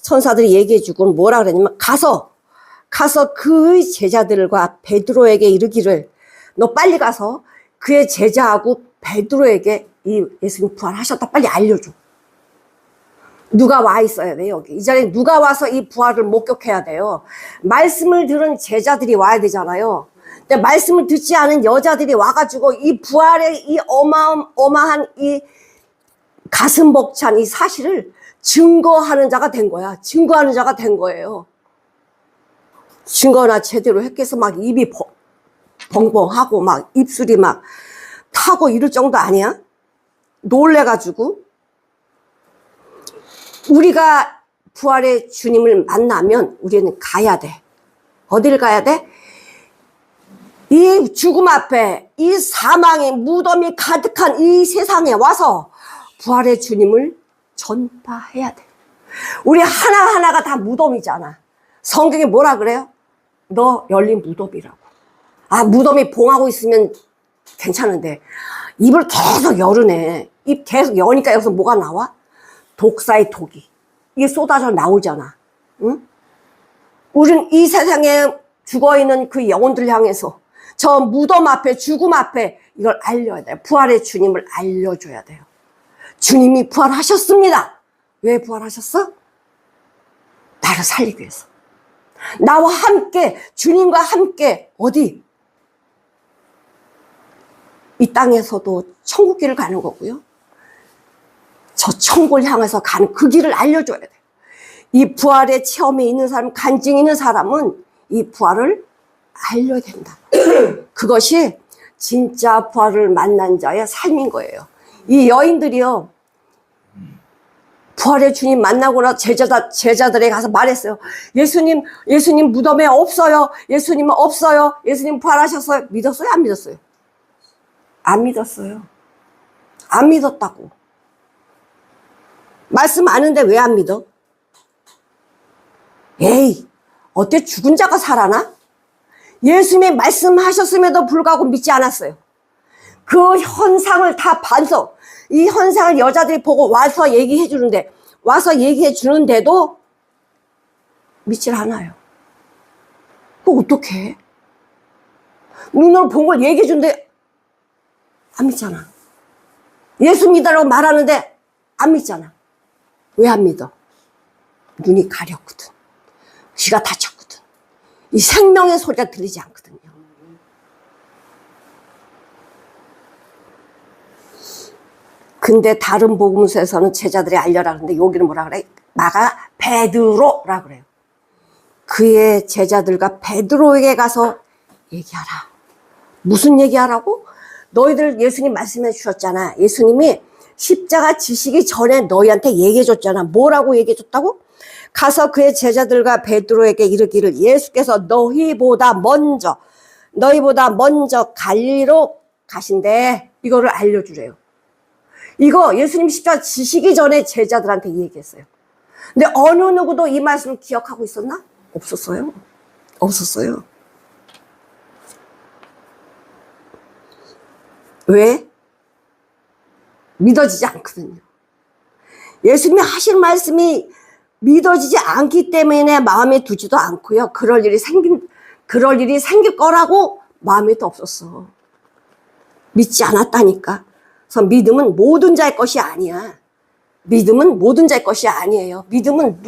천사들이 얘기해주고 뭐라 그러냐면 가서 그의 제자들과 베드로에게 이르기를 너 빨리 가서 그의 제자하고 베드로에게 이 예수님 부활하셨다 빨리 알려줘. 누가 와 있어야 돼요. 여기 이 자리에 누가 와서 이 부활을 목격해야 돼요. 말씀을 들은 제자들이 와야 되잖아요. 근데 말씀을 듣지 않은 여자들이 와가지고 이 부활의 이 어마어마한 이 가슴 벅찬 이 사실을 증거하는 자가 된 거야. 증거하는 자가 된 거예요. 증거나 제대로 했겠어. 막 입이 벙벙하고 막 입술이 막 타고 이럴 정도 아니야? 놀래가지고. 우리가 부활의 주님을 만나면 우리는 가야 돼. 어딜 가야 돼? 이 죽음 앞에 이 사망의 무덤이 가득한 이 세상에 와서 부활의 주님을 전파해야 돼. 우리 하나하나가 다 무덤이잖아. 성경에 뭐라 그래요? 너 열린 무덤이라고. 아, 무덤이 봉하고 있으면 괜찮은데 입을 계속 열으네. 입 계속 여니까 여기서 뭐가 나와? 독사의 독이 이게 쏟아져 나오잖아. 응? 우린 이 세상에 죽어있는 그 영혼들 향해서 저 무덤 앞에 죽음 앞에 이걸 알려야 돼요. 부활의 주님을 알려줘야 돼요. 주님이 부활하셨습니다. 왜 부활하셨어? 나를 살리기 위해서. 나와 함께 주님과 함께 어디? 이 땅에서도 천국길을 가는 거고요. 저 천국을 향해서 가는 그 길을 알려줘야 돼요. 이 부활의 체험이 있는 사람, 간증이 있는 사람은 이 부활을 알려야 된다. 그것이 진짜 부활을 만난 자의 삶인 거예요. 이 여인들이요, 부활의 주님 만나고 나서 제자들에게 가서 말했어요. 예수님 무덤에 없어요. 예수님은 없어요. 예수님 부활하셨어요. 믿었어요? 안 믿었어요? 안 믿었어요. 안 믿었다고. 말씀 아는데 왜 안 믿어? 에이, 어때 죽은 자가 살아나? 예수님이 말씀하셨음에도 불구하고 믿지 않았어요. 그 현상을 다 반석, 이 현상을 여자들이 보고 와서 얘기해 주는데, 와서 얘기해 주는데도 믿질 않아요. 또 어떡해? 눈으로 본 걸 얘기해 주는데 안 믿잖아. 예수 믿으라고 말하는데 안 믿잖아. 왜 안 믿어? 눈이 가렸거든. 귀가 닫혔거든. 이 생명의 소리가 들리지 않거든요. 근데 다른 복음서에서는 제자들이 알려라 그러는데 여기는 뭐라 그래? 마가 베드로라 그래요. 그의 제자들과 베드로에게 가서 얘기하라. 무슨 얘기하라고? 너희들 예수님 말씀해 주셨잖아. 예수님이 십자가 지시기 전에 너희한테 얘기해 줬잖아. 뭐라고 얘기해 줬다고? 가서 그의 제자들과 베드로에게 이르기를 예수께서 너희보다 먼저 갈릴리로 가신대. 이거를 알려주래요. 이거 예수님 십자가 지시기 전에 제자들한테 얘기했어요. 근데 어느 누구도 이 말씀을 기억하고 있었나? 없었어요. 없었어요. 왜? 믿어지지 않거든요. 예수님이 하신 말씀이 믿어지지 않기 때문에 마음에 두지도 않고요. 그럴 일이 생길 거라고 마음에도 없었어. 믿지 않았다니까. 그래서 믿음은 모든 자의 것이 아니야. 믿음은 모든 자의 것이 아니에요. 믿음은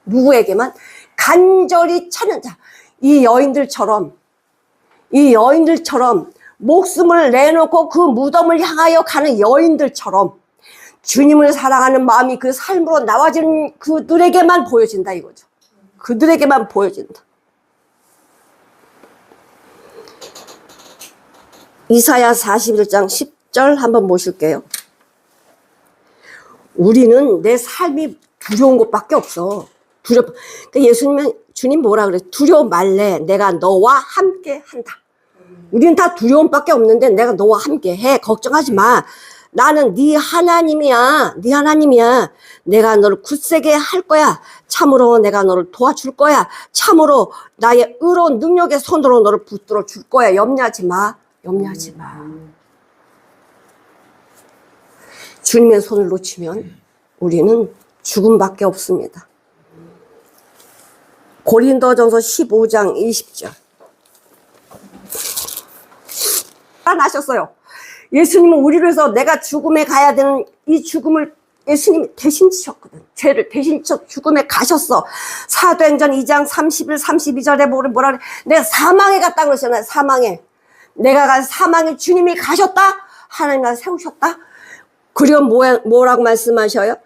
누구에게만 간절히 찾는 자. 이 여인들처럼 목숨을 내놓고 그 무덤을 향하여 가는 여인들처럼 주님을 사랑하는 마음이 그 삶으로 나와지는 그들에게만 보여진다 이거죠. 그들에게만 보여진다. 이사야 41장 10절 한번 보실게요. 우리는 내 삶이 두려운 것밖에 없어. 그러니까 주님 뭐라 그래? 두려워 말래. 내가 너와 함께 한다. 우리는 다 두려움밖에 없는데 내가 너와 함께 해. 걱정하지 마. 나는 네 하나님이야. 네 하나님이야. 내가 너를 굳세게 할 거야. 참으로 내가 너를 도와줄 거야. 참으로 나의 의로운 능력의 손으로 너를 붙들어 줄 거야. 염려하지 마. 염려하지 마. 주님의 손을 놓치면 우리는 죽음밖에 없습니다. 고린도전서 15장 20절. 나셨어요. 예수님은 우리를 위해서 내가 죽음에 가야 되는 이 죽음을 예수님이 대신 지셨거든. 죄를 대신 져 죽음에 가셨어. 사도행전 2장 31, 32절에 뭐라 그래? 내가 사망에 갔다 그러잖아요. 사망에. 내가 간 사망에 주님이 가셨다? 하나님 나라 세우셨다? 그리고 뭐라고 말씀하셔요?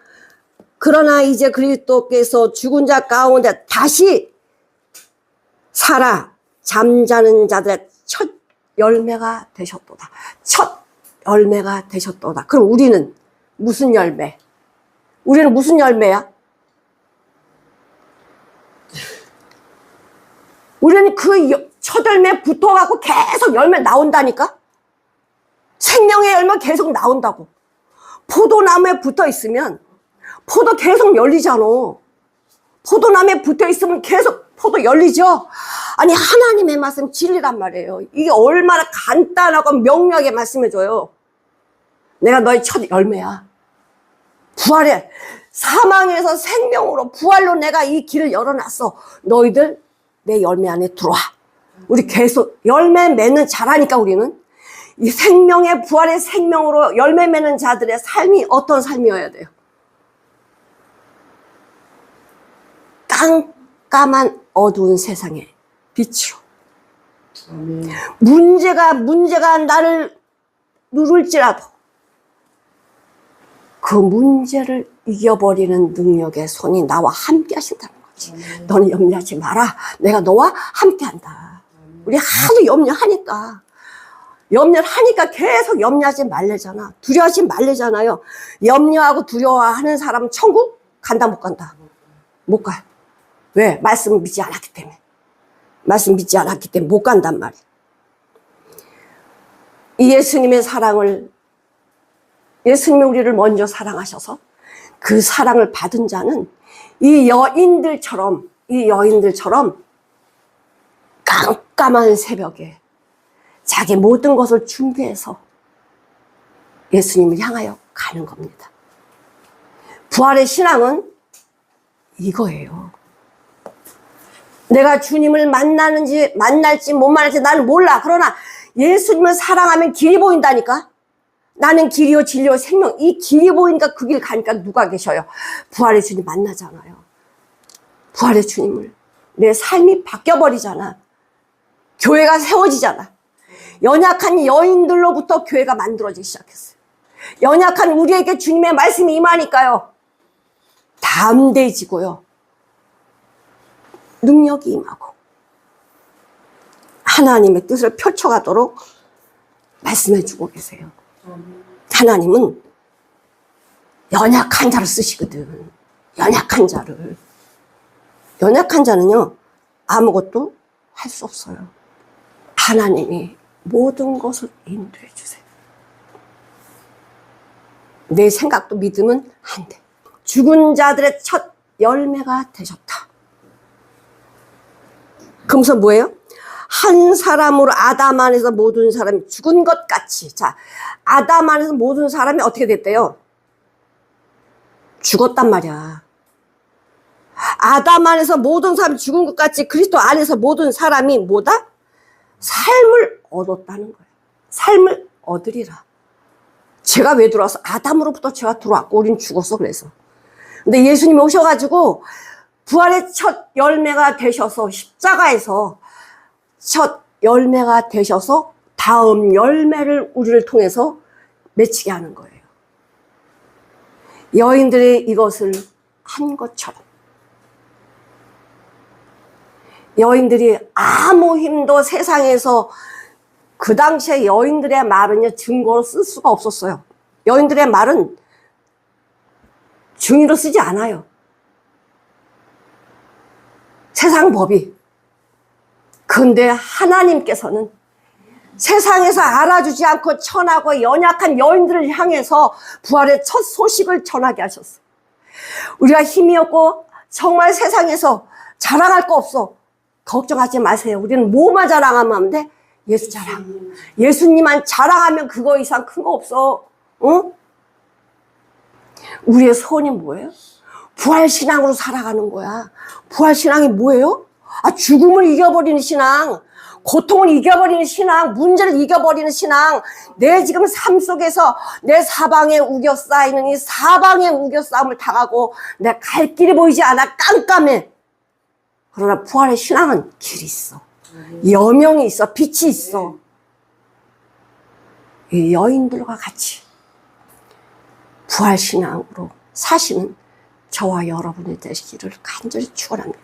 그러나 이제 그리스도께서 죽은 자 가운데 다시 살아 잠자는 자들의 첫 열매가 되셨도다. 첫 열매가 되셨도다. 그럼 우리는 무슨 열매? 우리는 무슨 열매야? 우리는 그 첫 열매에 붙어갖고 계속 열매 나온다니까? 생명의 열매 계속 나온다고. 포도나무에 붙어 있으면 포도 계속 열리잖아. 포도나무에 붙어 있으면 계속 포도 열리죠? 아니, 하나님의 말씀 진리란 말이에요. 이게 얼마나 간단하고 명료하게 말씀해줘요. 내가 너의 첫 열매야. 부활해. 사망에서 생명으로 부활로 내가 이 길을 열어놨어. 너희들 내 열매 안에 들어와. 우리 계속 열매 맺는 자라니까. 우리는 이 생명의 부활의 생명으로 열매 맺는 자들의 삶이 어떤 삶이어야 돼요? 깜깜한 어두운 세상에 빛으로. 문제가 나를 누를지라도 그 문제를 이겨버리는 능력의 손이 나와 함께 하신다는 거지. 너는 염려하지 마라. 내가 너와 함께 한다. 우리 하도 염려하니까 계속 염려하지 말래잖아. 두려워하지 말래잖아요. 염려하고 두려워하는 사람은 천국 간다 못 간다? 못 가요. 왜? 말씀을 믿지 않았기 때문에. 말씀 믿지 않았기 때문에 못 간단 말이에요. 이 예수님의 사랑을, 예수님이 우리를 먼저 사랑하셔서 그 사랑을 받은 자는 이 여인들처럼 깜깜한 새벽에 자기 모든 것을 준비해서 예수님을 향하여 가는 겁니다. 부활의 신앙은 이거예요. 내가 주님을 만날지 못 만날지 나는 몰라. 그러나 예수님을 사랑하면 길이 보인다니까. 나는 길이요 진리요 생명. 이 길이 보이니까 그 길 가니까 누가 계셔요? 부활의 주님 만나잖아요. 부활의 주님을. 내 삶이 바뀌어버리잖아. 교회가 세워지잖아. 연약한 여인들로부터 교회가 만들어지기 시작했어요. 연약한 우리에게 주님의 말씀이 임하니까요. 담대해지고요. 능력이 임하고 하나님의 뜻을 펼쳐가도록 말씀해주고 계세요. 하나님은 연약한 자를 쓰시거든. 연약한 자를. 연약한 자는요, 아무것도 할 수 없어요. 하나님이 모든 것을 인도해 주세요. 내 생각도 믿으면 안 돼. 죽은 자들의 첫 열매가 되셨다. 그러면서 뭐예요? 한 사람으로 아담 안에서 모든 사람이 죽은 것 같이. 자, 아담 안에서 모든 사람이 어떻게 됐대요? 죽었단 말이야. 아담 안에서 모든 사람이 죽은 것 같이 그리스도 안에서 모든 사람이 뭐다? 삶을 얻었다는 거예요. 삶을 얻으리라. 죄가 왜 들어와서? 아담으로부터 죄가 들어왔고 우린 죽었어. 그래서. 근데 예수님이 오셔가지고 부활의 첫 열매가 되셔서 십자가에서 첫 열매가 되셔서 다음 열매를 우리를 통해서 맺히게 하는 거예요. 여인들이 이것을 한 것처럼 여인들이 아무 힘도 세상에서 그 당시에 여인들의 말은요 증거로 쓸 수가 없었어요. 여인들의 말은 중의로 쓰지 않아요. 세상 법이. 근데 하나님께서는 세상에서 알아주지 않고 천하고 연약한 여인들을 향해서 부활의 첫 소식을 전하게 하셨어요. 우리가 힘이 없고 정말 세상에서 자랑할 거 없어. 걱정하지 마세요. 우리는 뭐만 자랑하면 돼? 예수 자랑. 예수님만 자랑하면 그거 이상 큰 거 없어. 응? 우리의 소원이 뭐예요? 부활신앙으로 살아가는 거야. 부활신앙이 뭐예요? 죽음을 이겨버리는 신앙, 고통을 이겨버리는 신앙, 문제를 이겨버리는 신앙. 내 지금 삶 속에서 내 사방에 우겨싸이는 이 사방의 우겨싸움을 당하고 내 갈 길이 보이지 않아 깜깜해. 그러나 부활의 신앙은 길이 있어. 여명이 있어. 빛이 있어. 이 여인들과 같이 부활신앙으로 사시는 저와 여러분이 되시기를 간절히 축원합니다.